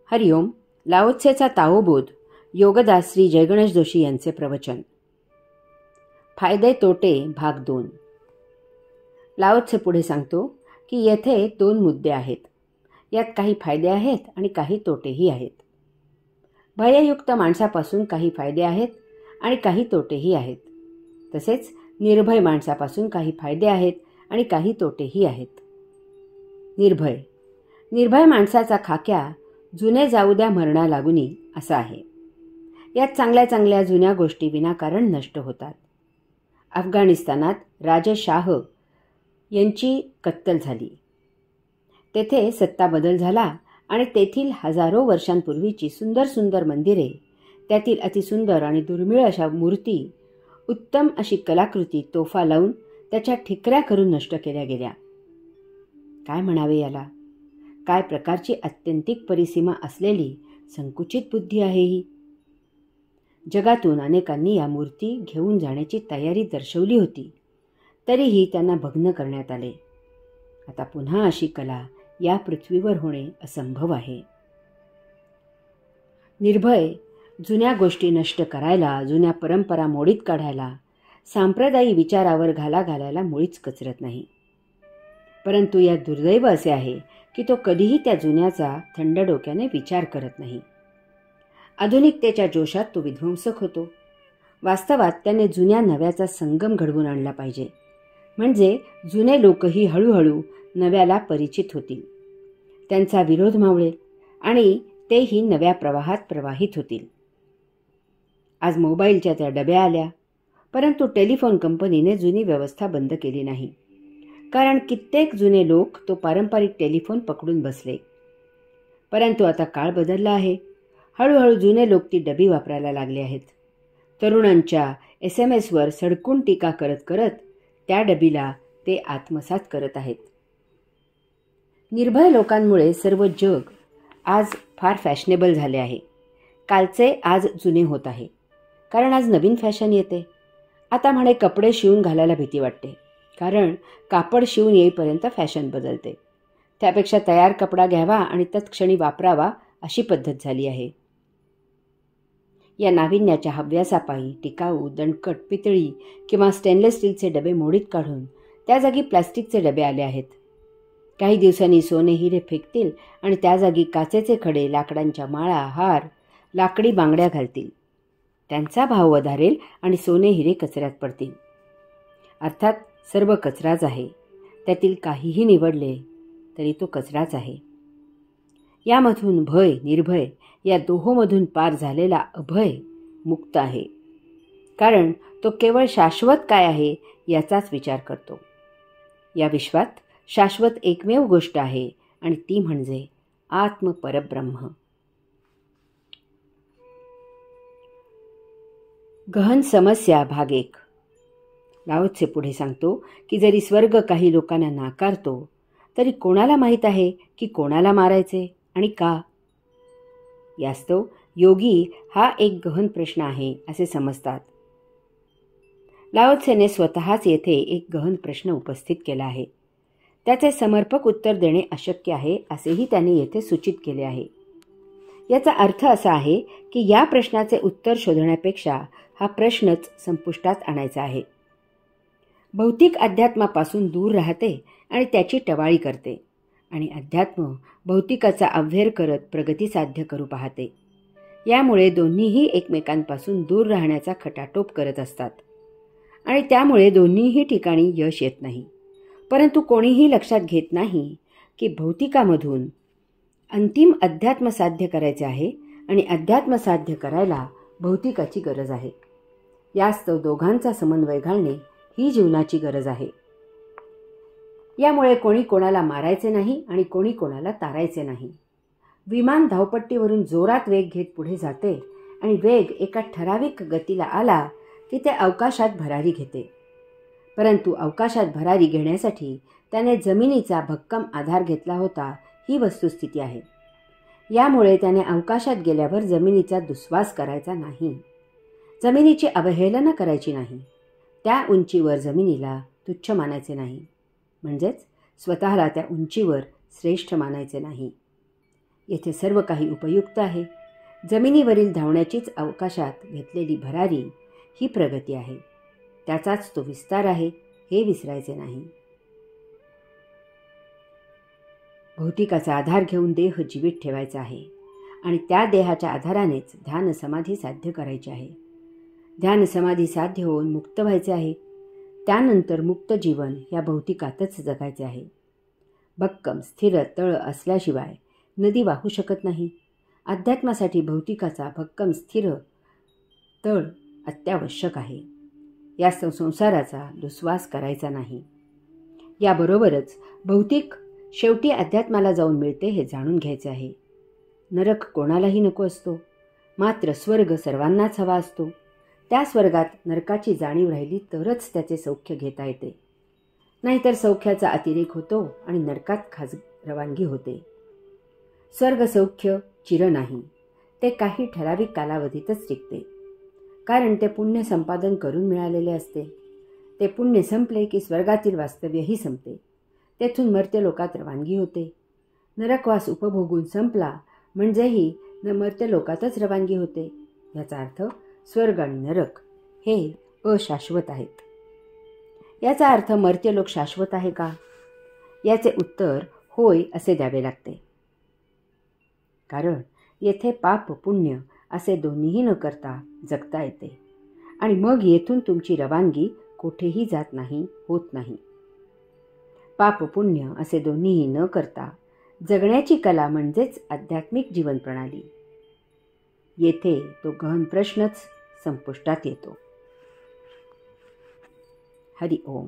हरिओम. लाओत्सेचा ताओबोध. योगदास श्री जयगणेश जोशी यांचे प्रवचन. फायदे तोटे भाग 2. लाओत्से पुढे सांगतो की येथे 2 मुद्दे आहेत. यात काही फायदे आहेत आणि काही तोटेही आहेत. भययुक्त माणसापासून काही फायदे आहेत आणि काही तोटेही आहेत. तसेच निर्भय माणसापासून काही फायदे आहेत आणि काही तोटेही आहेत. निर्भय माणसाचा खाक्या जुने जाऊ द्या मरणा लागुनी असा आहे. यात चांगल्या चांगल्या जुन्या गोष्टी विनाकारण नष्ट होतात. अफगाणिस्तानात राजे शाह यांची कत्तल झाली. तेथे सत्ता बदल झाला आणि तेथील हजारो वर्षांपूर्वीची सुंदर सुंदर मंदिरे, त्यातील अतिसुंदर आणि दुर्मिळ अशा मूर्ती, उत्तम अशी कलाकृती तोफा लावून त्याच्या ठिकऱ्या करून नष्ट केल्या गेल्या. काय म्हणावे याला? काय प्रकारची आत्यंतिक परिसीमा असलेली संकुचित बुद्धी आहे ही. जगातून अनेकांनी या मूर्ती घेऊन जाण्याची तयारी दर्शवली होती, तरीही त्यांना भग्न करण्यात आले. आता पुन्हा अशी कला या पृथ्वीवर होणे असंभव आहे. निर्भय जुन्या गोष्टी नष्ट करायला, जुन्या परंपरा मोडीत काढायला, सांप्रदायी विचारावर घाला घालायला मुळीच कचरत नाही. परंतु यात दुर्दैव असे आहे की तो कधीही त्या जुन्याचा थंड डोक्याने विचार करत नाही. आधुनिकतेच्या जोशात तो विध्वंसक होतो. वास्तवात त्याने जुन्या नव्याचा संगम घडवून आणला पाहिजे, म्हणजे जुने लोकही हळूहळू नव्याला परिचित होतील, त्यांचा विरोध मावळेल आणि तेही नव्या प्रवाहात प्रवाहित होतील. आज मोबाईलच्या त्या डब्या आल्या, परंतु टेलिफोन कंपनीने जुनी व्यवस्था बंद केली नाही, कारण कित्येक जुने लोक तो पारंपरिक टेलिफोन पकडून बसले. परंतु आता काळ बदलला आहे. हळूहळू जुने लोक ती डबी वापरायला लागले आहेत. तरुणांच्या SMS वर सडकून टीका करत करत त्या डबीला ते आत्मसात करत आहेत. निर्भय लोकांमुळे सर्व जग आज फार फॅशनेबल झाले आहे. कालचे आज जुने होत आहे, कारण आज नवीन फॅशन येते. आता म्हणे कपडे शिवून घालायला भीती वाटते, कारण कापड शिवून येईपर्यंत फॅशन बदलते. त्यापेक्षा तयार कपडा घ्यावा आणि तत्क्षणी वापरावा अशी पद्धत झाली आहे. या नाविन्याच्या हव्यासापायी टिकाऊ, दणकट पितळी किंवा स्टेनलेस स्टीलचे डबे मोडीत काढून त्या जागी प्लास्टिकचे डबे आले आहेत. काही दिवसांनी सोने हिरे फेकतील आणि त्या जागी काचेचे खडे, लाकडांच्या माळा, हार, लाकडी बांगड्या घालतील. त्यांचा भाव वधारेल आणि सोने हिरे कचऱ्यात पडतील. अर्थात सर्व कचराच आहे. त्यातील काहीही निवडले तरी तो कचराच आहे. यामधून भय, निर्भय या दोहोमधून पार झालेला अभय मुक्त आहे, कारण तो केवळ शाश्वत काय आहे याचाच विचार करतो. या विश्वात शाश्वत एकमेव गोष्ट आहे आणि ती म्हणजे आत्मपरब्रह्म. गहन समस्या भाग 1. लाओत्से पुढे सांगतो की जरी स्वर्ग काही लोकांना नाकारतो, तरी कोणाला माहीत आहे की कोणाला मारायचे आणि का? यास्तव योगी हा एक गहन प्रश्न आहे असे समजतात. लाओत्सेने स्वतःच येथे एक गहन प्रश्न उपस्थित केला आहे. त्याचे समर्पक उत्तर देणे अशक्य आहे असेही त्याने येथे सूचित केले आहे. याचा अर्थ असा आहे की या प्रश्नाचे उत्तर शोधण्यापेक्षा हा प्रश्नच संपुष्टात आणायचा आहे. भौतिक अध्यात्मापासून दूर राहते आणि त्याची टवाळी करते, आणि अध्यात्म भौतिकाचा अव्हेर करत प्रगती साध्य करू पाहते. यामुळे दोन्हीही एकमेकांपासून दूर राहण्याचा खटाटोप करत असतात आणि त्यामुळे दोन्हीही ठिकाणी यश येत नाही. परंतु कोणीही लक्षात घेत नाही की भौतिकामधून अंतिम अध्यात्म साध्य करायचे आहे आणि अध्यात्म साध्य करायला भौतिकाची गरज आहे. यास्तव दोघांचा समन्वय घालणे ही जीवनाची गरज आहे. यामुळे कोणी कोणाला मारायचे नाही आणि कोणी कोणाला तारायचे नाही. विमान धावपट्टीवरून जोरात वेग घेत पुढे जाते आणि वेग एका ठराविक गतीला आला की ते अवकाशात भरारी घेते. परंतु अवकाशात भरारी घेण्यासाठी त्याने जमिनीचा भक्कम आधार घेतला होता ही वस्तुस्थिती आहे. यामुळे त्याने अवकाशात गेल्यावर जमिनीचा दुस्वास करायचा नाही, जमिनीची अवहेलना करायची नाही, त्या उंचीवर जमिनीला तुच्छ मानायचे नाही, म्हणजेच स्वतःला त्या उंचीवर श्रेष्ठ मानायचे नाही. येथे सर्व काही उपयुक्त आहे. जमिनीवरील धावण्याचीच अवकाशात घेतलेली भरारी ही प्रगती आहे. त्याचाच तो विस्तार आहे, हे विसरायचे नाही. भौतिकाचा आधार घेऊन देह जीवित ठेवायचा आहे आणि त्या देहाच्या आधारानेच ध्यान समाधी साध्य करायची आहे. ध्यान समाधी साध्य होऊन मुक्त व्हायचे आहे. त्यानंतर मुक्त जीवन या भौतिकातच जगायचे आहे. भक्कम स्थिर तळ असल्याशिवाय नदी वाहू शकत नाही. अध्यात्मासाठी भौतिकाचा भक्कम स्थिर तळ अत्यावश्यक आहे. या संसाराचा दुस्वास करायचा नाही. याबरोबरच भौतिक शेवटी अध्यात्माला जाऊन मिळते हे जाणून घ्यायचे आहे. नरक कोणालाही नको असतो, मात्र स्वर्ग सर्वांनाच हवा असतो. त्या स्वर्गात नरकाची जाणीव राहिली तरच त्याचे सौख्य घेता येते. नाहीतर सौख्याचा अतिरेक होतो आणि नरकात रवानगी होते. स्वर्ग सौख्य चिर नाही, ते काही ठराविक कालावधीतच टिकते. कारण ते पुण्य संपादन करून मिळालेले असते. ते पुण्य संपले की स्वर्गातील वास्तव्यही संपते. तेथून मर्त्य लोकात रवानगी होते. नरकवास उपभोगून संपला म्हणजेही मर्त्य लोकातच रवानगी होते. याचा अर्थ स्वर्ग आणि नरक हे अशाश्वत आहेत. याचा अर्थ मर्त्यलोक शाश्वत आहे का? याचे उत्तर होय असे द्यावे लागते. कारण येथे पाप पुण्य असे दोन्हीही न करता जगता येते आणि मग येथून तुमची रवानगी कोठेही जात नाही, होत नाही. पाप पुण्य असे दोन्हीही न करता जगण्याची कला म्हणजेच आध्यात्मिक जीवन प्रणाली. येथे तो गहन प्रश्नच संपुष्टात येतो. हरि ओम.